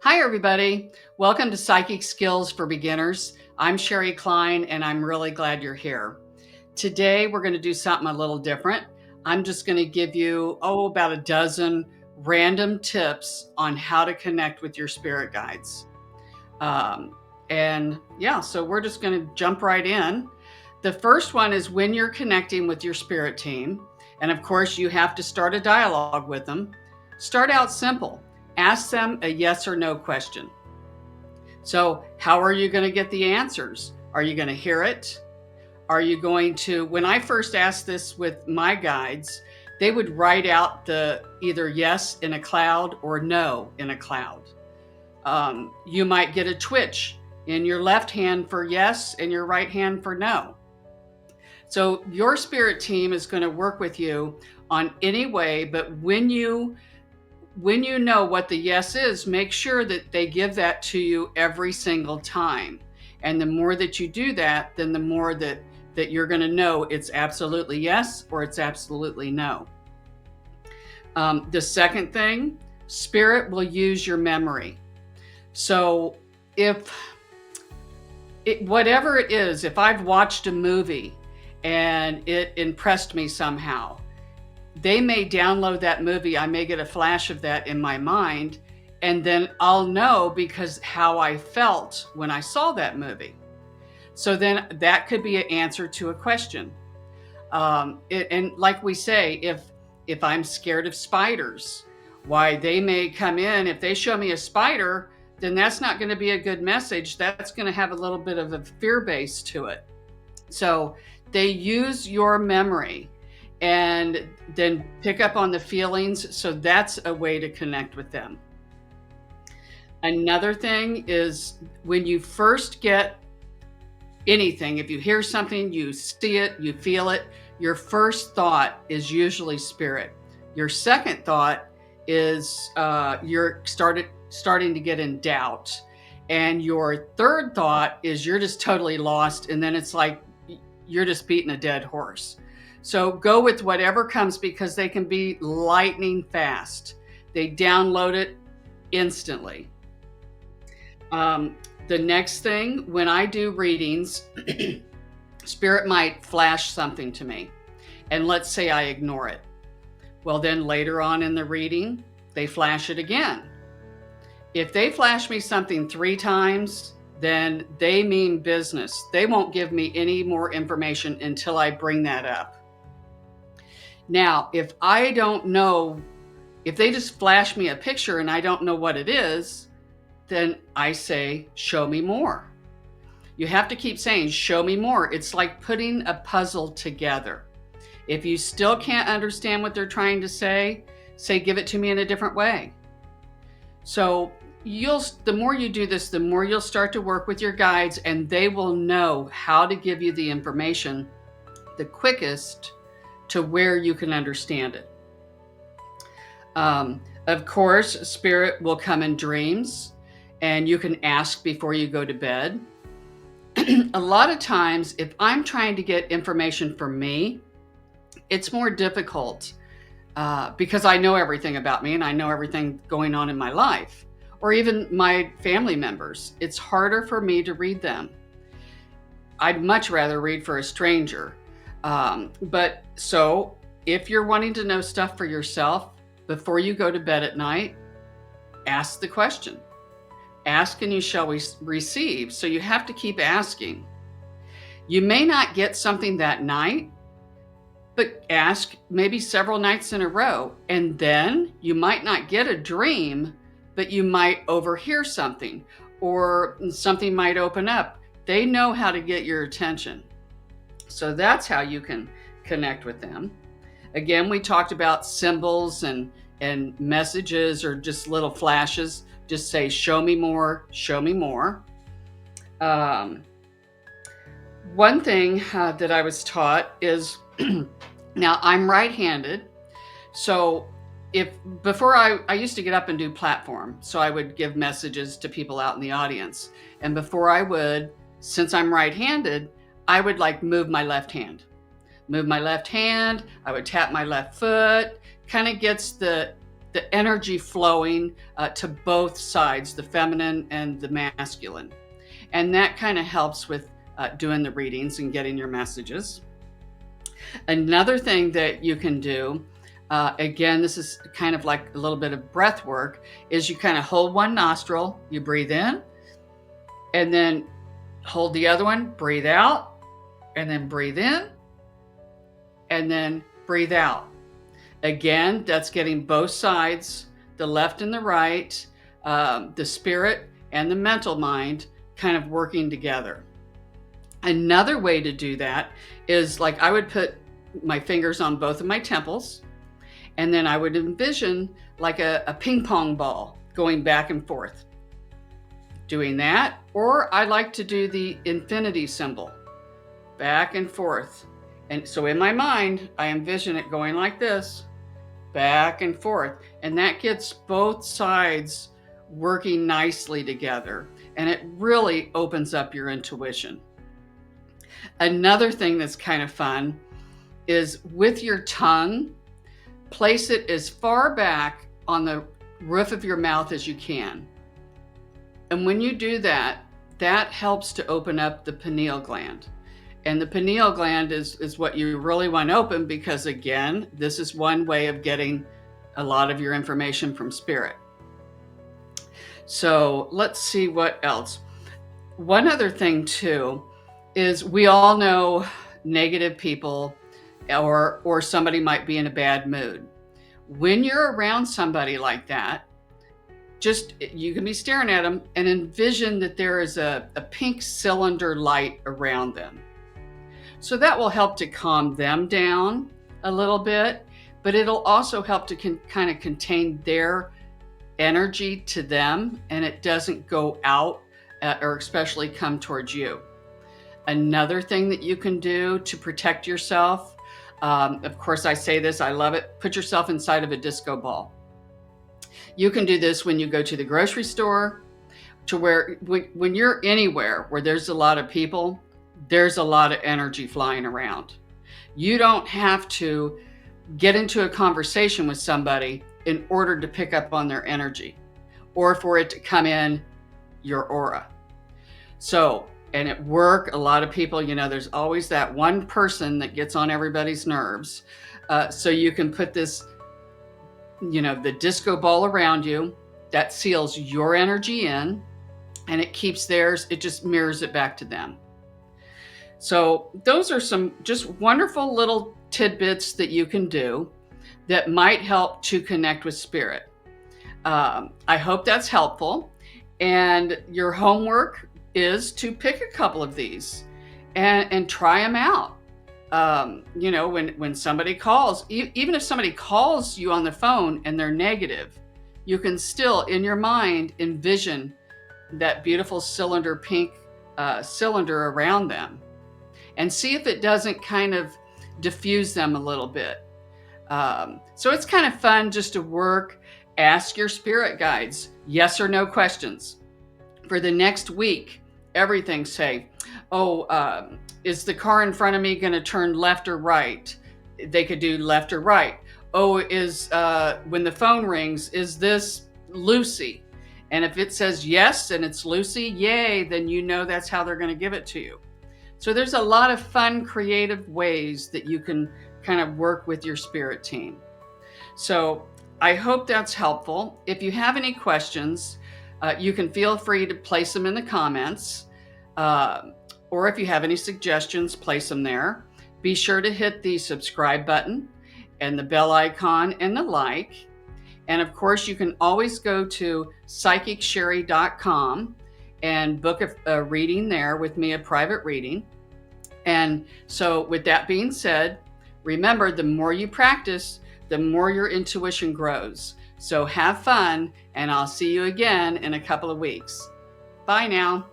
Hi, everybody. Welcome to Psychic Skills for Beginners. I'm Sherry Klein, and I'm really glad you're here. Today, we're going to do something a little different. I'm just going to give you, about a dozen random tips on how to connect with your spirit guides. So we're just going to jump right in. The first one is when you're connecting with your spirit team. And of course, you have to start a dialogue with them. Start out simple. Ask them a yes or no question. So, how are you going to get the answers? Are you going to hear it? Are you going to, when I first asked this with my guides, they would write out the either yes in a cloud or no in a cloud. You might get a twitch in your left hand for yes and your right hand for no. So your spirit team is going to work with you on any way, but when you know what the yes is, make sure that they give that to you every single time. And the more that you do that, then the more that you're going to know it's absolutely yes or it's absolutely no. The second thing, spirit will use your memory. So whatever it is, if I've watched a movie and it impressed me somehow, they may download that movie. I may get a flash of that in my mind, and then I'll know because how I felt when I saw that movie. So then that could be an answer to a question. And like we say, if I'm scared of spiders, why they may come in, if they show me a spider, then that's not going to be a good message. That's going to have a little bit of a fear base to it. So they use your memory and then pick up on the feelings. So that's a way to connect with them. Another thing is when you first get anything, if you hear something, you see it, you feel it, your first thought is usually spirit. Your second thought is you're starting to get in doubt. And your third thought is you're just totally lost. And then it's like you're just beating a dead horse. So go with whatever comes because they can be lightning fast. They download it instantly. The next thing, when I do readings, spirit might flash something to me. And let's say I ignore it. Well, then later on in the reading, they flash it again. If they flash me something 3 times, then they mean business. They won't give me any more information until I bring that up. Now, if I don't know, if they just flash me a picture and I don't know what it is, then I say, show me more. You have to keep saying, show me more. It's like putting a puzzle together. If you still can't understand what they're trying to say, give it to me in a different way. So the more you do this, the more you'll start to work with your guides, and they will know how to give you the information the quickest to where you can understand it. Of course, spirit will come in dreams, and you can ask before you go to bed. A lot of times, if I'm trying to get information for me, it's more difficult because I know everything about me and I know everything going on in my life, or even my family members. It's harder for me to read them. I'd much rather read for a stranger. But so if you're wanting to know stuff for yourself, before you go to bed at night, ask the question. Ask and you shall receive. So you have to keep asking. You may not get something that night, but ask maybe several nights in a row. And then you might not get a dream, but you might overhear something or something might open up. They know how to get your attention. So that's how you can connect with them. Again, we talked about symbols and messages or just little flashes. Just say, show me more, show me more. One thing that I was taught is, now I'm right-handed. So before I used to get up and do platform. So I would give messages to people out in the audience. And before I would, since I'm right-handed, I would move my left hand. I would tap my left foot, kind of gets the the energy flowing to both sides, the feminine and the masculine. And that kind of helps with doing the readings and getting your messages. Another thing that you can do, again, this is kind of like a little bit of breath work, is you kind of hold one nostril, you breathe in, and then hold the other one, breathe out, and then breathe in, and then breathe out. Again, that's getting both sides, the left and the right, the spirit and the mental mind kind of working together. Another way to do that is, like, I would put my fingers on both of my temples, and then I would envision like a ping pong ball going back and forth. Doing that, or I like to do the infinity symbol, back and forth. And so in my mind, I envision it going like this, back and forth. And that gets both sides working nicely together. And it really opens up your intuition. Another thing that's kind of fun is with your tongue, place it as far back on the roof of your mouth as you can. And when you do that, that helps to open up the pineal gland. And the pineal gland is what you really want open, because again, this is one way of getting a lot of your information from spirit. So let's see what else. One other thing too is, we all know negative people or somebody might be in a bad mood. When you're around somebody like that, you can be staring at them and envision that there is a pink cylinder light around them. So that will help to calm them down a little bit, but it'll also help to kind of contain their energy to them, and it doesn't go out or especially come towards you. Another thing that you can do to protect yourself, of course I say this, I love it, put yourself inside of a disco ball. You can do this when you go to the grocery store, to where when you're anywhere where there's a lot of people, there's a lot of energy flying around. You don't have to get into a conversation with somebody in order to pick up on their energy or for it to come in your aura. So, and at work, a lot of people, there's always that one person that gets on everybody's nerves. So you can put this, the disco ball around you that seals your energy in, and it keeps theirs, it just mirrors it back to them. So those are some just wonderful little tidbits that you can do that might help to connect with spirit. I hope that's helpful. And your homework is to pick a couple of these and try them out. When somebody calls, even if somebody calls you on the phone and they're negative, you can still, in your mind, envision that beautiful pink cylinder around them, and see if it doesn't kind of diffuse them a little bit. So it's kind of fun just to work. Ask your spirit guides yes or no questions. For the next week, everything say, is the car in front of me going to turn left or right? They could do left or right. When the phone rings, is this Lucy? And if it says yes and it's Lucy, yay, then that's how they're going to give it to you. So there's a lot of fun, creative ways that you can kind of work with your spirit team. So I hope that's helpful. If you have any questions, you can feel free to place them in the comments. Or if you have any suggestions, place them there. Be sure to hit the subscribe button and the bell icon and the like. And of course, you can always go to psychicsherry.com and book a reading there with me, a private reading. And so with that being said, remember, the more you practice, the more your intuition grows. So have fun, and I'll see you again in a couple of weeks. Bye now.